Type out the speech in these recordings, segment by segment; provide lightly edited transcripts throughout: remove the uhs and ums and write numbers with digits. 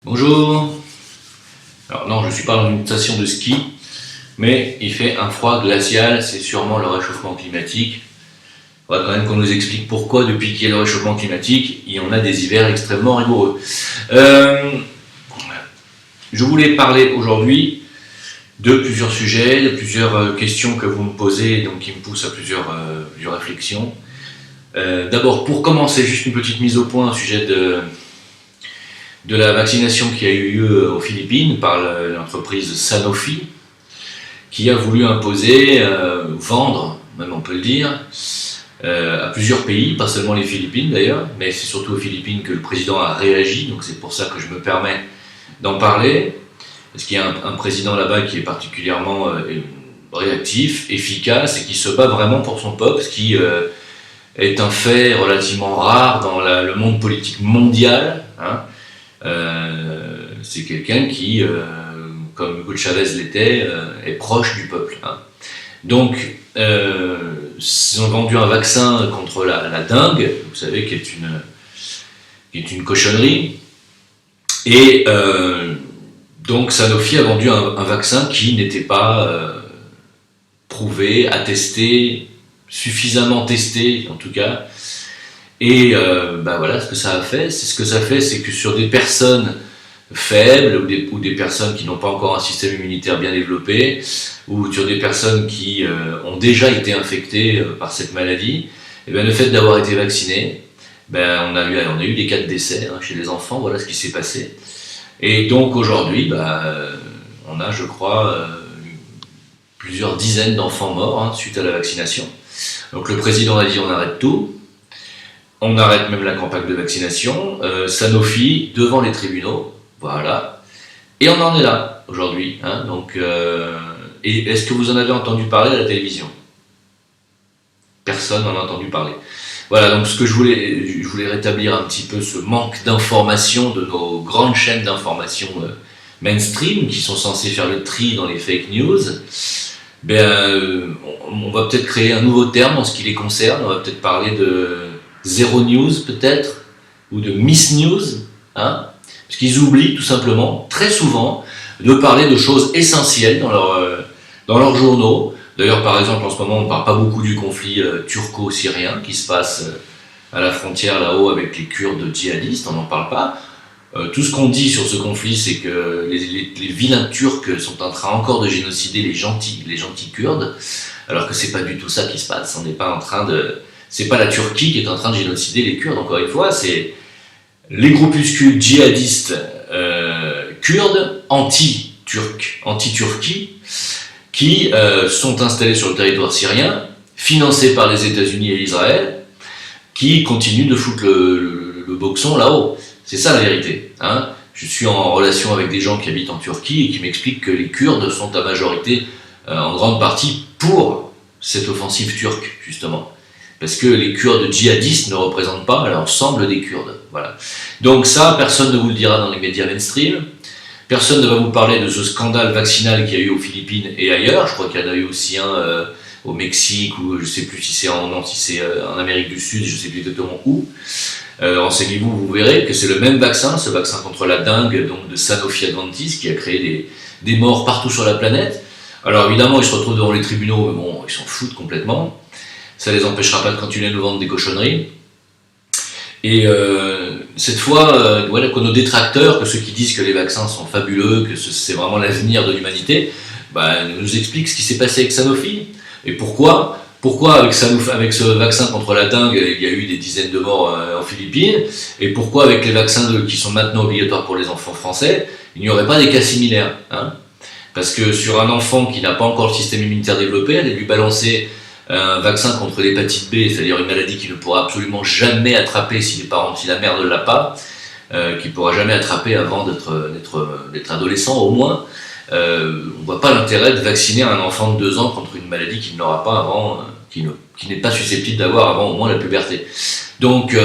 Bonjour. Alors non, je ne suis pas dans une station de ski, mais il fait un froid glacial, c'est sûrement le réchauffement climatique. Il faudra quand même qu'on nous explique pourquoi, depuis qu'il y a le réchauffement climatique, il y en a des hivers extrêmement rigoureux. Je voulais parler aujourd'hui de plusieurs sujets, de plusieurs questions que vous me posez, donc qui me poussent à plusieurs réflexions. D'abord, pour commencer, juste une petite mise au point au sujet de la vaccination qui a eu lieu aux Philippines par l'entreprise Sanofi, qui a voulu imposer, vendre, même on peut le dire, à plusieurs pays, pas seulement les Philippines d'ailleurs, mais c'est surtout aux Philippines que le président a réagi, donc c'est pour ça que je me permets d'en parler, parce qu'il y a un président là-bas qui est particulièrement réactif, efficace, et qui se bat vraiment pour son peuple, ce qui est un fait relativement rare dans le monde politique mondial, hein. C'est quelqu'un qui, comme Hugo Chavez l'était, est proche du peuple, hein. Donc, ils ont vendu un vaccin contre la dengue, vous savez, qui est une cochonnerie. Et donc Sanofi a vendu un vaccin qui n'était pas prouvé, attesté, suffisamment testé en tout cas. Et voilà ce que ça a fait. C'est que sur des personnes faibles ou des personnes qui n'ont pas encore un système immunitaire bien développé, ou sur des personnes qui ont déjà été infectées par cette maladie, et bien, le fait d'avoir été vacciné, on a eu des cas de décès chez les enfants. Voilà ce qui s'est passé. Et donc aujourd'hui, on a, je crois, plusieurs dizaines d'enfants morts suite à la vaccination. Donc le président a dit on arrête tout. On arrête même la campagne de vaccination. Sanofi devant les tribunaux, voilà. Et on en est là aujourd'hui, hein. Donc, et est-ce que vous en avez entendu parler à la télévision? Personne n'en a entendu parler. Voilà, donc ce que je voulais rétablir un petit peu ce manque d'information de nos grandes chaînes d'information mainstream qui sont censées faire le tri dans les fake news. On va peut-être créer un nouveau terme en ce qui les concerne. On va peut-être parler de zéro news peut-être, ou de miss news, hein, parce qu'ils oublient tout simplement, très souvent, de parler de choses essentielles dans leurs journaux. D'ailleurs, par exemple, en ce moment, on ne parle pas beaucoup du conflit turco-syrien qui se passe à la frontière là-haut avec les Kurdes djihadistes, on n'en parle pas. Tout ce qu'on dit sur ce conflit, c'est que les vilains Turcs sont en train encore de génocider les gentils Kurdes, alors que c'est pas du tout ça qui se passe. On n'est pas en train de... C'est pas la Turquie qui est en train de génocider les Kurdes, encore une fois, c'est les groupuscules djihadistes kurdes anti-Turquie, qui sont installés sur le territoire syrien, financés par les États-Unis et Israël, qui continuent de foutre le boxon là-haut. C'est ça la vérité, hein. Je suis en relation avec des gens qui habitent en Turquie et qui m'expliquent que les Kurdes sont à majorité, en grande partie, pour cette offensive turque, justement. Parce que les Kurdes djihadistes ne représentent pas l'ensemble des Kurdes. Voilà. Donc ça, personne ne vous le dira dans les médias mainstream. Personne ne va vous parler de ce scandale vaccinal qu'il y a eu aux Philippines et ailleurs. Je crois qu'il y en a eu aussi un au Mexique, ou je ne sais plus si c'est en Amérique du Sud, je ne sais plus exactement où. Renseignez-vous, vous verrez que c'est le même vaccin, ce vaccin contre la dengue, donc de Sanofi Aventis, qui a créé des morts partout sur la planète. Alors évidemment, ils se retrouvent devant les tribunaux, mais bon, ils s'en foutent complètement. Ça ne les empêchera pas de continuer à nous vendre des cochonneries. Et cette fois, voilà, que nos détracteurs, que ceux qui disent que les vaccins sont fabuleux, que c'est vraiment l'avenir de l'humanité, nous expliquent ce qui s'est passé avec Sanofi. Et pourquoi avec ce vaccin contre la dengue, il y a eu des dizaines de morts en Philippines, et pourquoi avec les vaccins qui sont maintenant obligatoires pour les enfants français, il n'y aurait pas des cas similaires, hein. Parce que sur un enfant qui n'a pas encore le système immunitaire développé, aller lui balancer un vaccin contre l'hépatite B, c'est-à-dire une maladie qu'il ne pourra absolument jamais attraper si la mère ne l'a pas, qu'il ne pourra jamais attraper avant d'être adolescent au moins, on ne voit pas l'intérêt de vacciner un enfant de 2 ans contre une maladie qu'il n'aura pas avant, qui n'est pas susceptible d'avoir avant au moins la puberté. Donc,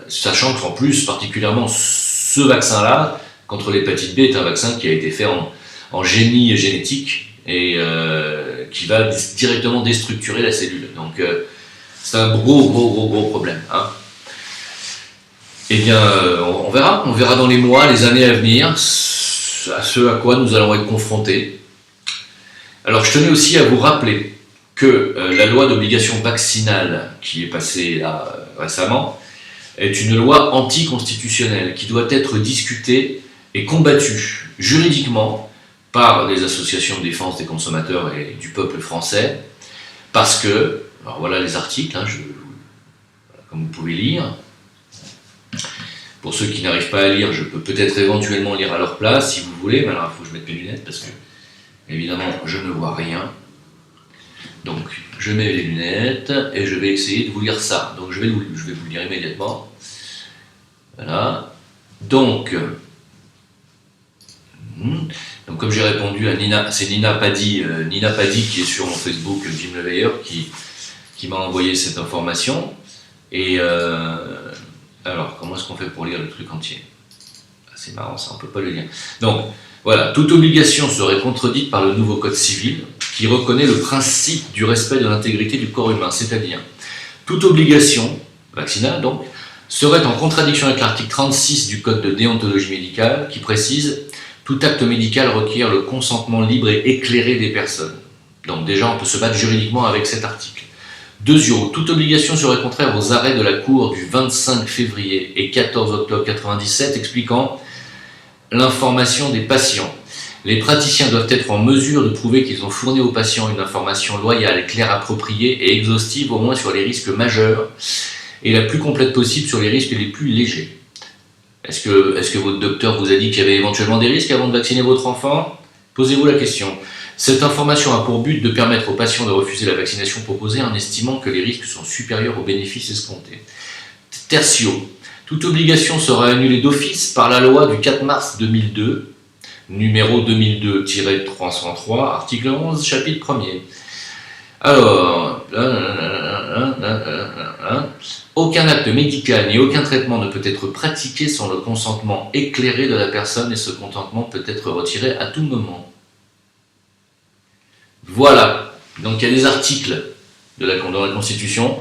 sachant qu'en plus, particulièrement ce vaccin-là, contre l'hépatite B, est un vaccin qui a été fait en génie génétique, et qui va directement déstructurer la cellule. Donc c'est un gros problème, hein. Eh bien, on verra dans les mois, les années à venir, à ce à quoi nous allons être confrontés. Alors, je tenais aussi à vous rappeler que la loi d'obligation vaccinale qui est passée là récemment est une loi anticonstitutionnelle qui doit être discutée et combattue juridiquement par les associations de défense des consommateurs et du peuple français, parce que, alors voilà les articles, comme vous pouvez lire. Pour ceux qui n'arrivent pas à lire, je peux peut-être éventuellement lire à leur place, si vous voulez, mais alors il faut que je mette mes lunettes, parce que, évidemment, je ne vois rien. Donc, je mets les lunettes, et je vais essayer de vous lire ça. Donc, je vais vous le lire immédiatement. Voilà. Donc comme j'ai répondu à Nina, c'est Nina Paddy qui est sur mon Facebook, Jim Leveiller, qui m'a envoyé cette information. Et alors, comment est-ce qu'on fait pour lire le truc entier? C'est marrant ça, on ne peut pas le lire. Donc, voilà, toute obligation serait contredite par le nouveau code civil qui reconnaît le principe du respect de l'intégrité du corps humain, c'est-à-dire toute obligation vaccinale donc serait en contradiction avec l'article 36 du code de déontologie médicale qui précise « Tout acte médical requiert le consentement libre et éclairé des personnes ». Donc déjà, on peut se battre juridiquement avec cet article. 2. Toute obligation serait contraire aux arrêts de la Cour du 25 février et 14 octobre 1997 expliquant l'information des patients. Les praticiens doivent être en mesure de prouver qu'ils ont fourni aux patients une information loyale, claire, appropriée et exhaustive au moins sur les risques majeurs et la plus complète possible sur les risques les plus légers. Est-ce que votre docteur vous a dit qu'il y avait éventuellement des risques avant de vacciner votre enfant? Posez-vous la question. Cette information a pour but de permettre aux patients de refuser la vaccination proposée en estimant que les risques sont supérieurs aux bénéfices escomptés. Tertio. Toute obligation sera annulée d'office par la loi du 4 mars 2002, numéro 2002-303, article 11, chapitre 1er. Alors, aucun acte médical ni aucun traitement ne peut être pratiqué sans le consentement éclairé de la personne et ce consentement peut être retiré à tout moment. Voilà, donc il y a des articles dans la Constitution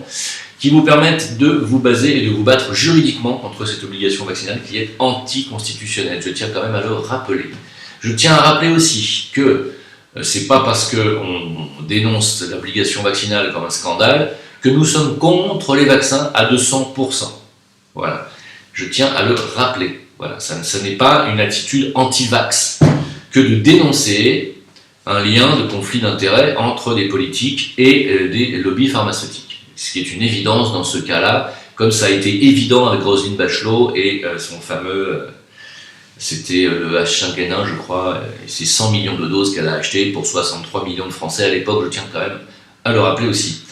qui vous permettent de vous baser et de vous battre juridiquement contre cette obligation vaccinale qui est anticonstitutionnelle. Je tiens quand même à le rappeler. Je tiens à rappeler aussi que c'est pas parce qu'on dénonce l'obligation vaccinale comme un scandale que nous sommes contre les vaccins à 200%. Voilà, je tiens à le rappeler. Voilà, ça n'est pas une attitude anti-vax que de dénoncer un lien de conflit d'intérêts entre des politiques et des lobbies pharmaceutiques. Ce qui est une évidence dans ce cas-là, comme ça a été évident avec Roselyne Bachelot et son fameux, c'était le H5N1 je crois, et c'est 100 millions de doses qu'elle a achetées pour 63 millions de Français à l'époque, je tiens quand même à le rappeler aussi.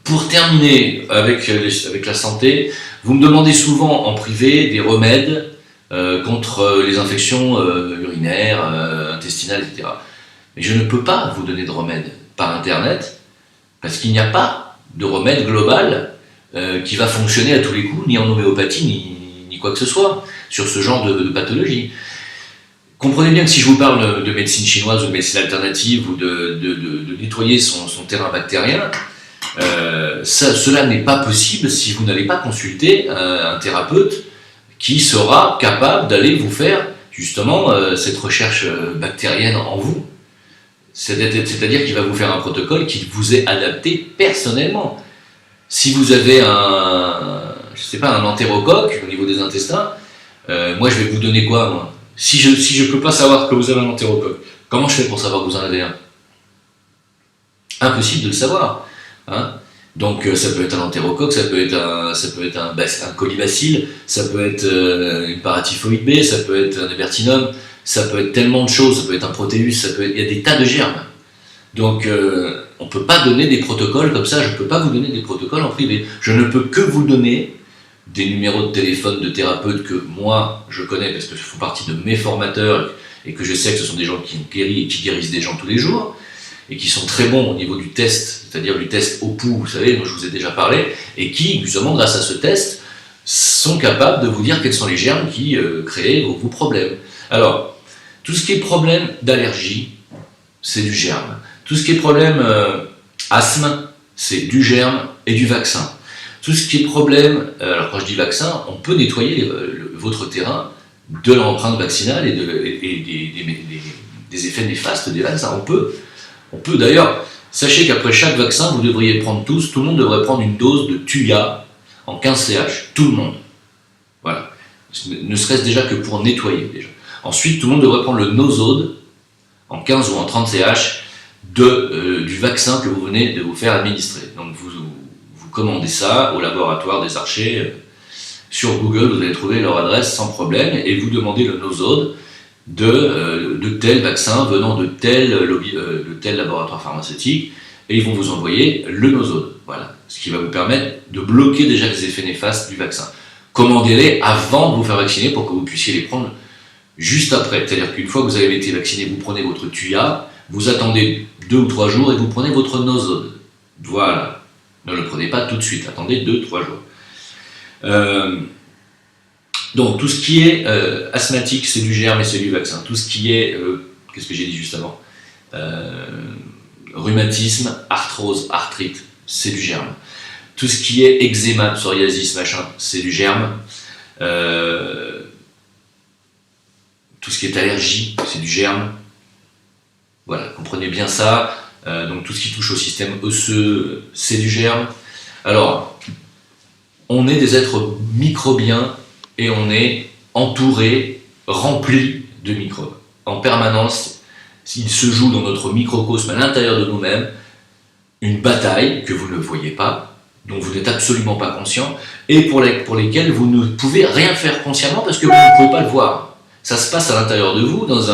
Pour terminer avec la santé, vous me demandez souvent en privé des remèdes contre les infections urinaires, intestinales, etc. Mais je ne peux pas vous donner de remède par internet parce qu'il n'y a pas de remède global qui va fonctionner à tous les coups, ni en homéopathie, ni quoi que ce soit, sur ce genre de pathologie. Comprenez bien que si je vous parle de médecine chinoise ou de médecine alternative ou de nettoyer son terrain bactérien, cela n'est pas possible si vous n'allez pas consulter un thérapeute qui sera capable d'aller vous faire justement cette recherche bactérienne en vous. C'est-à-dire qu'il va vous faire un protocole qui vous est adapté personnellement. Si vous avez un entérocoque au niveau des intestins, moi je vais vous donner quoi moi? Si je ne peux pas savoir que vous avez un entérocoque, comment je fais pour savoir que vous en avez un? Impossible de le savoir. Hein? Donc ça peut être un entérocoque, ça peut être un colibacille, ça peut être une paratyphoïde B, ça peut être un hébertinum, ça peut être tellement de choses, ça peut être un protéus, il y a des tas de germes. Donc on ne peut pas donner des protocoles comme ça, je ne peux pas vous donner des protocoles en privé. Je ne peux que vous donner des numéros de téléphone de thérapeutes que moi je connais parce que je fais partie de mes formateurs et que je sais que ce sont des gens qui ont guéri et qui guérissent des gens tous les jours et qui sont très bons au niveau du test, c'est-à-dire du test au pouls, vous savez, dont je vous ai déjà parlé, et qui, justement, grâce à ce test, sont capables de vous dire quels sont les germes qui créent vos problèmes. Alors, tout ce qui est problème d'allergie, c'est du germe. Tout ce qui est problème asthme, c'est du germe et du vaccin. Tout ce qui est problème, alors quand je dis vaccin, on peut nettoyer votre terrain de l'empreinte vaccinale et des effets néfastes des vaccins. On peut d'ailleurs, sachez qu'après chaque vaccin, vous devriez prendre tout le monde devrait prendre une dose de Tuya en 15 CH, tout le monde. Voilà. Ne serait-ce déjà que pour nettoyer déjà. Ensuite, tout le monde devrait prendre le Nosode en 15 ou en 30 CH du vaccin que vous venez de vous faire administrer. Donc vous commandez ça au laboratoire des Archers. Sur Google, vous allez trouver leur adresse sans problème et vous demandez le Nosode de tel vaccin venant de tel laboratoire pharmaceutique et ils vont vous envoyer le Nosode. Voilà. Ce qui va vous permettre de bloquer déjà les effets néfastes du vaccin. Commandez-les avant de vous faire vacciner pour que vous puissiez les prendre juste après. C'est-à-dire qu'une fois que vous avez été vacciné, vous prenez votre Tuya, vous attendez 2 ou 3 jours et vous prenez votre Nosode. Voilà. Ne le prenez pas tout de suite, attendez 2-3 jours. Donc tout ce qui est asthmatique, c'est du germe et c'est du vaccin. Tout ce qui est, qu'est-ce que j'ai dit juste avant, rhumatisme, arthrose, arthrite, c'est du germe. Tout ce qui est eczéma, psoriasis, machin, c'est du germe. Tout ce qui est allergie, c'est du germe. Voilà, comprenez bien ça. Donc tout ce qui touche au système osseux, c'est du germe. Alors, on est des êtres microbiens et on est entouré, rempli de microbes. En permanence, il se joue dans notre microcosme à l'intérieur de nous-mêmes une bataille que vous ne voyez pas, dont vous n'êtes absolument pas conscient, et pour lesquelles vous ne pouvez rien faire consciemment parce que vous ne pouvez pas le voir. Ça se passe à l'intérieur de vous, dans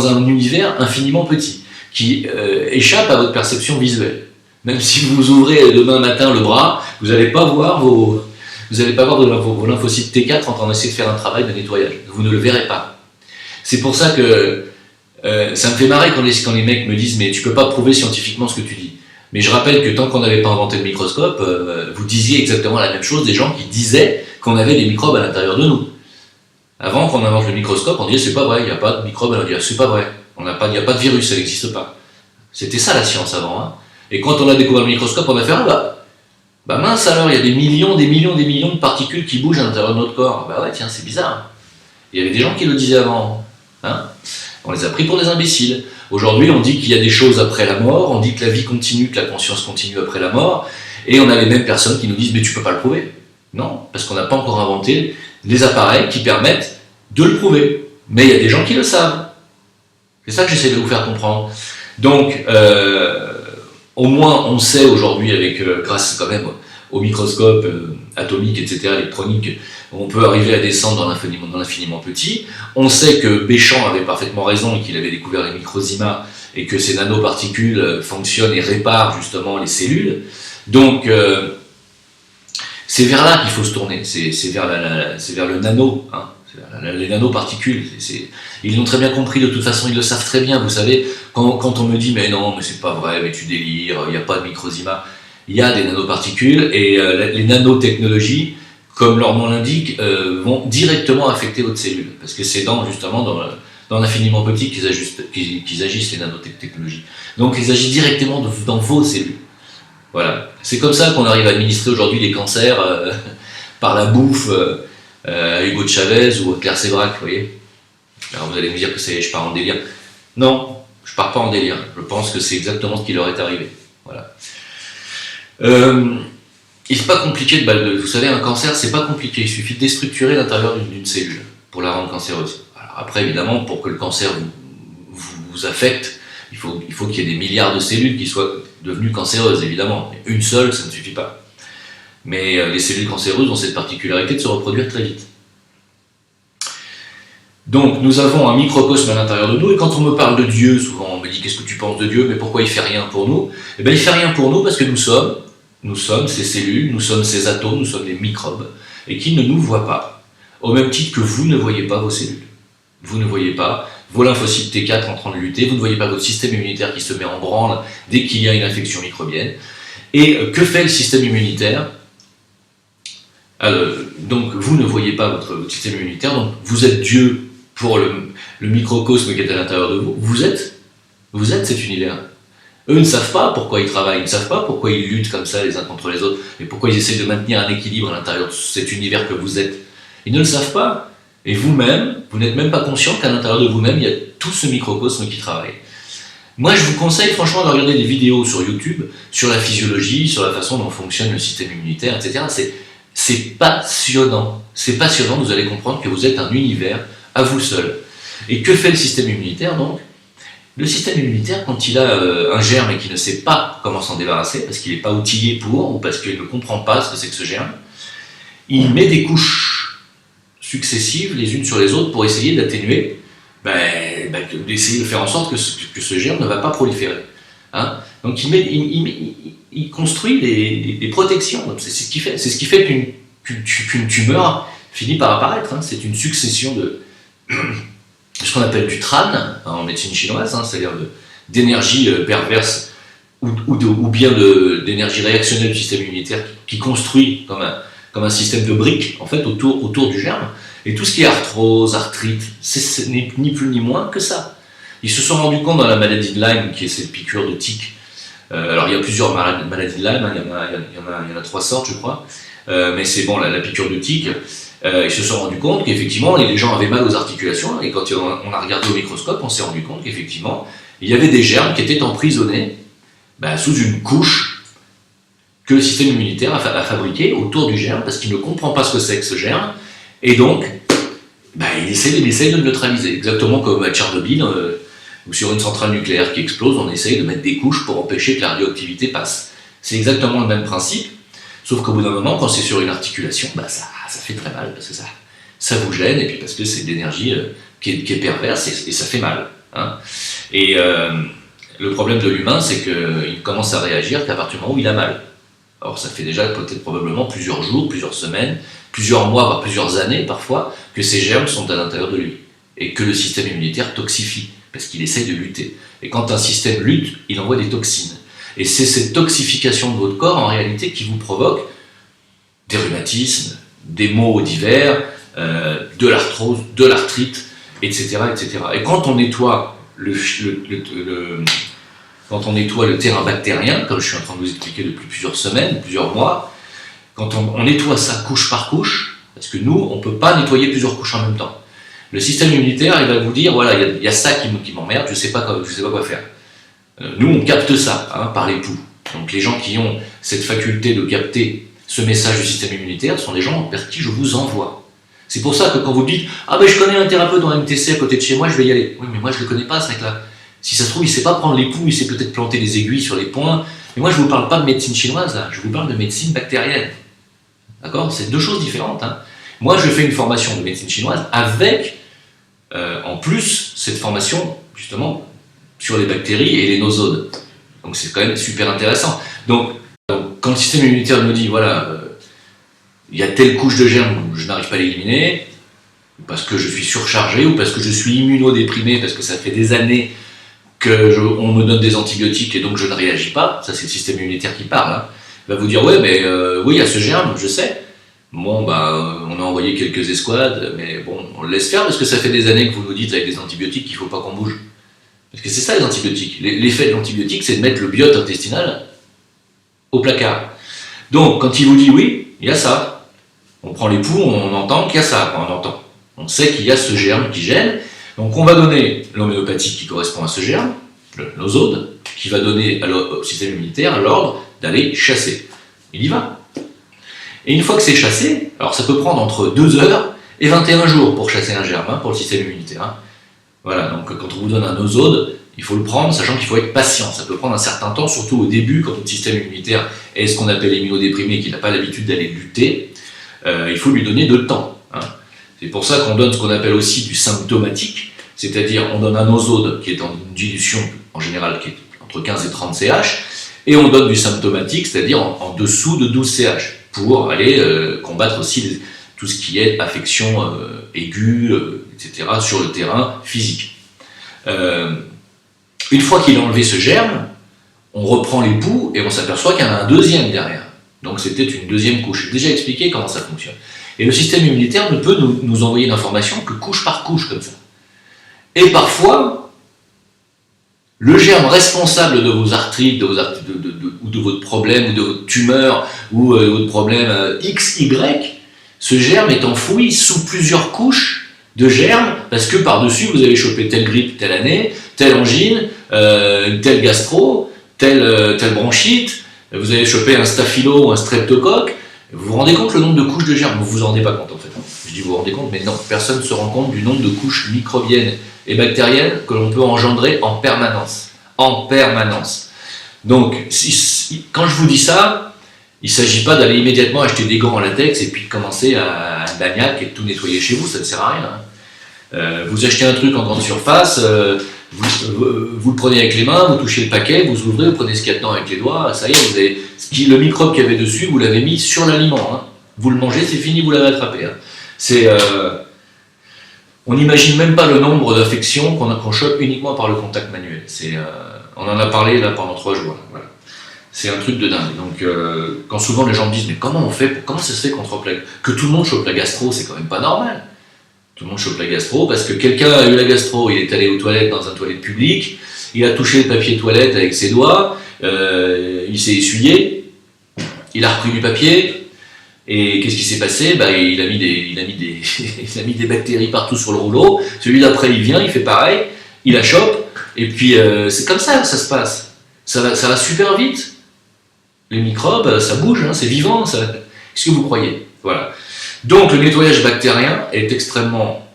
un univers infiniment petit, qui échappe à votre perception visuelle. Même si vous ouvrez demain matin le bras, vous n'allez pas voir vos lymphocytes T4 en train d'essayer de faire un travail de nettoyage. Vous ne le verrez pas. C'est pour ça que ça me fait marrer quand les mecs me disent « mais tu peux pas prouver scientifiquement ce que tu dis ». Mais je rappelle que tant qu'on n'avait pas inventé le microscope, vous disiez exactement la même chose des gens qui disaient qu'on avait des microbes à l'intérieur de nous. Avant qu'on invente le microscope, on disait « c'est pas vrai, il n'y a pas de microbes à l'intérieur, c'est pas vrai, il n'y a pas de virus, ça n'existe pas ». C'était ça la science avant. Hein. Et quand on a découvert le microscope, on a fait « bah mince alors, il y a des millions de particules qui bougent à l'intérieur de notre corps. Bah ouais, tiens, c'est bizarre. » Il y avait des gens qui le disaient avant. Hein. On les a pris pour des imbéciles. Aujourd'hui, on dit qu'il y a des choses après la mort, on dit que la vie continue, que la conscience continue après la mort, et on a les mêmes personnes qui nous disent « mais tu peux pas le prouver ». Non, parce qu'on n'a pas encore inventé les appareils qui permettent de le prouver. Mais il y a des gens qui le savent. C'est ça que j'essaie de vous faire comprendre. Donc, au moins, on sait aujourd'hui, grâce quand même au microscope atomique, etc., électronique, on peut arriver à descendre dans l'infiniment petit. On sait que Béchamp avait parfaitement raison et qu'il avait découvert les microzymas et que ces nanoparticules fonctionnent et réparent justement les cellules. Donc, c'est vers là qu'il faut se tourner, c'est vers le nano, hein, les nanoparticules. Ils l'ont très bien compris, de toute façon, ils le savent très bien. Vous savez, quand on me dit « mais non, mais c'est pas vrai, mais tu délires, il n'y a pas de microzymas », il y a des nanoparticules et les nanotechnologies, comme leur nom l'indique, vont directement affecter votre cellule. Parce que c'est justement dans l'infiniment petit qu'ils agissent les nanotechnologies. Donc ils agissent directement dans vos cellules. Voilà. C'est comme ça qu'on arrive à administrer aujourd'hui les cancers par la bouffe à Hugo de Chavez ou à Claire Sévrac, vous voyez. Alors vous allez me dire que je pars en délire. Non, je pars pas en délire. Je pense que c'est exactement ce qui leur est arrivé. Voilà. Il n'est pas compliqué vous savez, un cancer, c'est pas compliqué. Il suffit de déstructurer l'intérieur d'une cellule pour la rendre cancéreuse. Alors après, évidemment, pour que le cancer vous affecte, il faut qu'il y ait des milliards de cellules qui soient devenues cancéreuses, évidemment. Une seule, ça ne suffit pas. Mais les cellules cancéreuses ont cette particularité de se reproduire très vite. Donc, nous avons un microcosme à l'intérieur de nous, et quand on me parle de Dieu, souvent on me dit « qu'est-ce que tu penses de Dieu, mais pourquoi il fait rien pour nous ?» Eh bien, il fait rien pour nous parce que nous sommes ces cellules, nous sommes ces atomes, nous sommes les microbes, et qui ne nous voient pas. Au même titre que vous ne voyez pas vos cellules. Vous ne voyez pas vos lymphocytes T4 en train de lutter, vous ne voyez pas votre système immunitaire qui se met en branle dès qu'il y a une infection microbienne. Et que fait le système immunitaire ? Donc vous ne voyez pas votre système immunitaire, donc vous êtes Dieu pour le microcosme qui est à l'intérieur de vous. Vous êtes cet univers. Eux ne savent pas pourquoi ils travaillent, ils ne savent pas pourquoi ils luttent comme ça les uns contre les autres, et pourquoi ils essaient de maintenir un équilibre à l'intérieur de cet univers que vous êtes. Ils ne le savent pas. Et vous-même, vous n'êtes même pas conscient qu'à l'intérieur de vous-même, il y a tout ce microcosme qui travaille. Moi, je vous conseille franchement de regarder des vidéos sur YouTube, sur la physiologie, sur la façon dont fonctionne le système immunitaire, etc. C'est passionnant. C'est passionnant, vous allez comprendre que vous êtes un univers à vous seul. Et que fait le système immunitaire donc? Le système immunitaire, quand il a un germe et qu'il ne sait pas comment s'en débarrasser, parce qu'il n'est pas outillé pour, ou parce qu'il ne comprend pas ce que c'est que ce germe, il met des couches successives les unes sur les autres pour essayer d'atténuer, d'essayer de faire en sorte que ce germe ne va pas proliférer. Hein. Donc il construit des protections, c'est ce qui fait qu'une tumeur finit par apparaître. Hein. C'est une succession de ce qu'on appelle du tran en médecine chinoise, hein, c'est-à-dire d'énergie perverse ou bien d'énergie réactionnelle du système immunitaire qui construit comme un système de briques en fait, autour du germe. Et tout ce qui est arthrose, arthrite, c'est ni plus ni moins que ça. Ils se sont rendus compte dans la maladie de Lyme, qui est cette piqûre de tique. Alors il y a plusieurs maladies de Lyme, hein, il y en a 3 sortes je crois, mais c'est bon, la piqûre de tique. Ils se sont rendus compte qu'effectivement les gens avaient mal aux articulations, et quand on a regardé au microscope, on s'est rendu compte qu'effectivement il y avait des germes qui étaient emprisonnés sous une couche que le système immunitaire a fabriquée autour du germe, parce qu'il ne comprend pas ce que c'est que ce germe, et donc il essaye de le neutraliser, exactement comme à Tchernobyl, ou sur une centrale nucléaire qui explose, on essaye de mettre des couches pour empêcher que la radioactivité passe. C'est exactement le même principe, sauf qu'au bout d'un moment, quand c'est sur une articulation, ça fait très mal, parce que ça vous gêne, et puis parce que c'est de l'énergie qui est perverse, et ça fait mal. Hein. Et le problème de l'humain, c'est qu'il commence à réagir qu'à partir du moment où il a mal. Alors ça fait déjà peut-être probablement plusieurs jours, plusieurs semaines, plusieurs mois, voire plusieurs années parfois, que ces germes sont à l'intérieur de lui, et que le système immunitaire toxifie, parce qu'il essaye de lutter. Et quand un système lutte, il envoie des toxines. Et c'est cette toxification de votre corps, en réalité, qui vous provoque des rhumatismes, des maux divers, de l'arthrose, de l'arthrite, etc., etc. Et quand on nettoie quand on nettoie le terrain bactérien, comme je suis en train de vous expliquer depuis plusieurs semaines, plusieurs mois, quand on nettoie ça couche par couche, parce que nous, on ne peut pas nettoyer plusieurs couches en même temps. Le système immunitaire, il va vous dire, voilà, il y a ça qui m'emmerde, je ne sais pas quoi faire. Nous, on capte ça par les poux. Donc les gens qui ont cette faculté de capter ce message du système immunitaire sont des gens vers qui je vous envoie. C'est pour ça que quand vous dites « Ah ben je connais un thérapeute dans MTC à côté de chez moi, je vais y aller. » Oui, mais moi je ne le connais pas ce mec-là. Si ça se trouve, il ne sait pas prendre les poux, il sait peut-être planter des aiguilles sur les points. Mais moi je ne vous parle pas de médecine chinoise, là. Je vous parle de médecine bactérienne. D'accord? C'est 2 choses différentes. Hein. Moi je fais une formation de médecine chinoise avec, en plus, cette formation justement sur les bactéries et les nosodes. Donc c'est quand même super intéressant. Donc quand le système immunitaire me dit, voilà, il y a telle couche de germes où je n'arrive pas à l'éliminer, parce que je suis surchargé, ou parce que je suis immunodéprimé, parce que ça fait des années qu'on me donne des antibiotiques et donc je ne réagis pas, ça c'est le système immunitaire qui parle, hein. Il va vous dire, ouais, mais oui, il y a ce germe, je sais. Bon, on a envoyé quelques escouades, mais bon, on le laisse faire, parce que ça fait des années que vous nous dites avec des antibiotiques qu'il ne faut pas qu'on bouge. Parce que c'est ça les antibiotiques. L'effet de l'antibiotique, c'est de mettre le biote intestinal au placard. Donc, quand il vous dit oui, il y a ça. On prend les poux, on entend qu'il y a ça. On entend. On sait qu'il y a ce germe qui gêne. Donc, on va donner l'homéopathie qui correspond à ce germe, le nosode, qui va donner au système immunitaire l'ordre d'aller chasser. Il y va. Et une fois que c'est chassé, alors ça peut prendre entre 2 heures et 21 jours pour chasser un germe, pour le système immunitaire. Voilà, donc quand on vous donne un nosode, il faut le prendre, sachant qu'il faut être patient. Ça peut prendre un certain temps, surtout au début, quand notre système immunitaire est ce qu'on appelle immunodéprimé, qu'il n'a pas l'habitude d'aller lutter. Il faut lui donner de temps. C'est pour ça qu'on donne ce qu'on appelle aussi du symptomatique, c'est-à-dire on donne un nosode qui est en une dilution, en général, qui est entre 15 et 30 CH, et on donne du symptomatique, c'est-à-dire en dessous de 12 CH, pour aller combattre aussi tout ce qui est affection aiguë, etc., sur le terrain physique. Une fois qu'il a enlevé ce germe, on reprend les poux et on s'aperçoit qu'il y en a un deuxième derrière. Donc c'était une deuxième couche. J'ai déjà expliqué comment ça fonctionne. Et le système immunitaire ne peut nous envoyer l'information que couche par couche, comme ça. Et parfois, le germe responsable de vos arthrites, ou de votre problème, ou de votre tumeur, ou de votre problème X, Y, ce germe est enfoui sous plusieurs couches de germes, parce que par-dessus, vous avez chopé telle grippe telle année, telle angine, telle gastro, telle bronchite, vous avez chopé un staphylo ou un streptocoque. Vous vous rendez compte le nombre de couches de germes? Vous vous en rendez pas compte en fait. Je dis vous vous rendez compte, mais non, personne ne se rend compte du nombre de couches microbiennes et bactériennes que l'on peut engendrer en permanence. En permanence. Donc, quand je vous dis ça, il ne s'agit pas d'aller immédiatement acheter des gants en latex et puis de commencer à bagnac et de tout nettoyer chez vous, ça ne sert à rien. Vous achetez un truc en grande surface, vous le prenez avec les mains, vous touchez le paquet, vous ouvrez, vous prenez ce qu'il y a dedans avec les doigts, ça y est, vous avez le microbe qu'il y avait dessus, vous l'avez mis sur l'aliment. Vous le mangez, c'est fini, vous l'avez attrapé. On n'imagine même pas le nombre d'infections qu'on chope uniquement par le contact manuel. On en a parlé là pendant 3 jours. Voilà. C'est un truc de dingue. Donc, quand souvent les gens me disent mais comment ça se fait qu'on chope que tout le monde chope la gastro, c'est quand même pas normal. Tout le monde chope la gastro parce que quelqu'un a eu la gastro, il est allé aux toilettes dans un toilette public, il a touché le papier toilette avec ses doigts, il s'est essuyé, il a repris du papier, et qu'est-ce qui s'est passé? Il a mis des bactéries partout sur le rouleau, celui d'après il vient, il fait pareil, il la chope, et puis c'est comme ça que ça se passe. Ça va super vite. Les microbes, ça bouge, c'est vivant, qu'est-ce que vous croyez? Voilà. Donc le nettoyage bactérien est extrêmement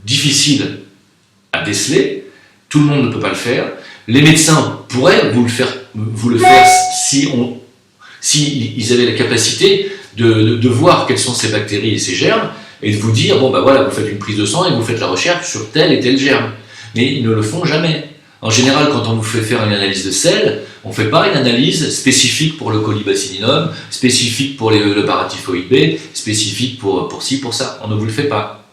difficile à déceler, tout le monde ne peut pas le faire. Les médecins pourraient vous le faire si ils avaient la capacité de voir quelles sont ces bactéries et ces germes et de vous dire, bon voilà, vous faites une prise de sang et vous faites la recherche sur tel et tel germe. Mais ils ne le font jamais. En général, quand on vous fait faire une analyse de sel, on ne fait pas une analyse spécifique pour le Colibacillinum, spécifique pour le paratyphoïde B, spécifique pour ci, pour ça. On ne vous le fait pas.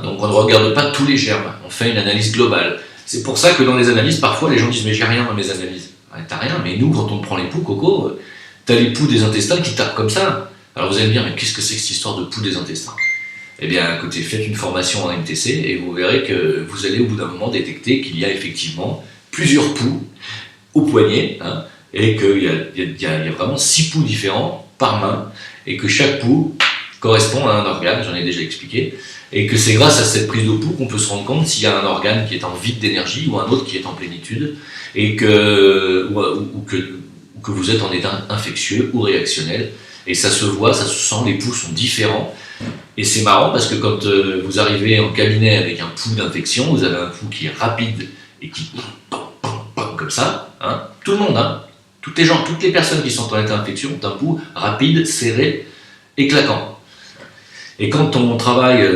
Donc on ne regarde pas tous les germes, on fait une analyse globale. C'est pour ça que dans les analyses, parfois les gens disent mais j'ai rien dans mes analyses. T'as rien, mais nous quand on prend les poux, Coco, t'as les poux des intestins qui tapent comme ça. Alors vous allez me dire mais qu'est-ce que c'est que cette histoire de poux des intestins? Eh bien écoutez, faites une formation en MTC et vous verrez que vous allez au bout d'un moment détecter qu'il y a effectivement plusieurs poux au poignet, et qu'il y a vraiment 6 poux différents par main, et que chaque poux correspond à un organe, j'en ai déjà expliqué, et que c'est grâce à cette prise de pouls qu'on peut se rendre compte s'il y a un organe qui est en vide d'énergie ou un autre qui est en plénitude, et que vous êtes en état infectieux ou réactionnel, et ça se voit, ça se sent, les pouls sont différents, et c'est marrant parce que quand vous arrivez en cabinet avec un pouls d'infection, vous avez un pouls qui est rapide et qui comme ça, tout le monde, toutes les personnes qui sont en état d'infection ont un pouls rapide, serré et claquant. Et quand on travaille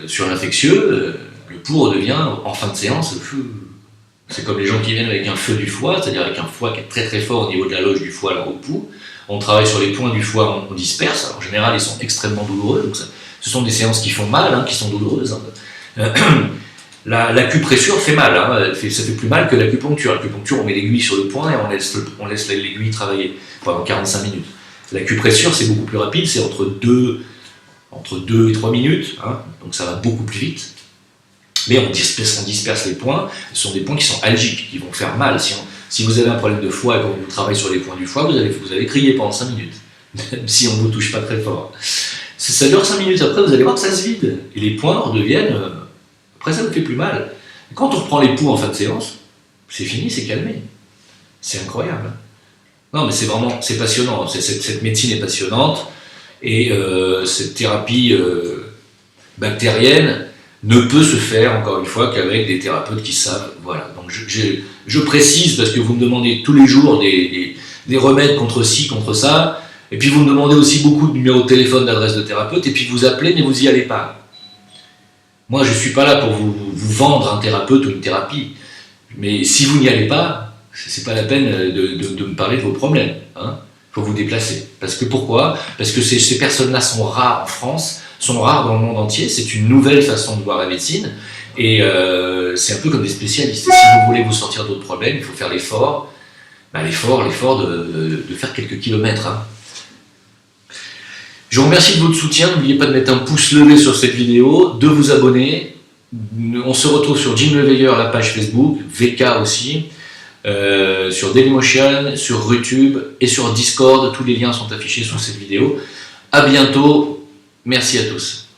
sur l'infectieux, le pouls redevient, en fin de séance, c'est comme les gens qui viennent avec un feu du foie, c'est-à-dire avec un foie qui est très très fort au niveau de la loge du foie, là au pouls. On travaille sur les points du foie, on disperse. Alors, en général, ils sont extrêmement douloureux, donc ce sont des séances qui font mal, qui sont douloureuses. L'acupressure fait mal, ça fait plus mal que l'acupuncture. L'acupuncture, on met l'aiguille sur le point et on laisse l'aiguille travailler pendant 45 minutes. L'acupressure, c'est beaucoup plus rapide, c'est entre 2 et 3 minutes, donc ça va beaucoup plus vite. Mais on disperse les points, ce sont des points qui sont algiques, qui vont faire mal. Si vous avez un problème de foie et que vous travaillez sur les points du foie, vous allez crier pendant 5 minutes, même si on ne vous touche pas très fort. Ça dure 5 minutes, après vous allez voir que ça se vide, et les points redeviennent... Après, ça ne fait plus mal. Quand on reprend les poux en fin de séance, c'est fini, c'est calmé. C'est incroyable. Non, mais c'est passionnant. Cette médecine est passionnante. Et cette thérapie bactérienne ne peut se faire, encore une fois, qu'avec des thérapeutes qui savent. Voilà. Donc, je précise, parce que vous me demandez tous les jours des remèdes contre ci, contre ça. Et puis, vous me demandez aussi beaucoup de numéros de téléphone, d'adresse de thérapeute. Et puis, vous appelez, mais vous n'y allez pas. Moi, je ne suis pas là pour vous vendre un thérapeute ou une thérapie, mais si vous n'y allez pas, ce n'est pas la peine de me parler de vos problèmes. Il faut vous déplacer. Pourquoi? Parce que ces personnes-là sont rares en France, sont rares dans le monde entier, c'est une nouvelle façon de voir la médecine, et c'est un peu comme des spécialistes. Et si vous voulez vous sortir d'autres problèmes, il faut faire l'effort de faire quelques kilomètres. Je vous remercie de votre soutien, n'oubliez pas de mettre un pouce levé sur cette vidéo, de vous abonner, On se retrouve sur Jim Leveilleur, la page Facebook, VK aussi, sur Dailymotion, sur YouTube et sur Discord. Tous les liens sont affichés sous cette vidéo. À bientôt. Merci à tous.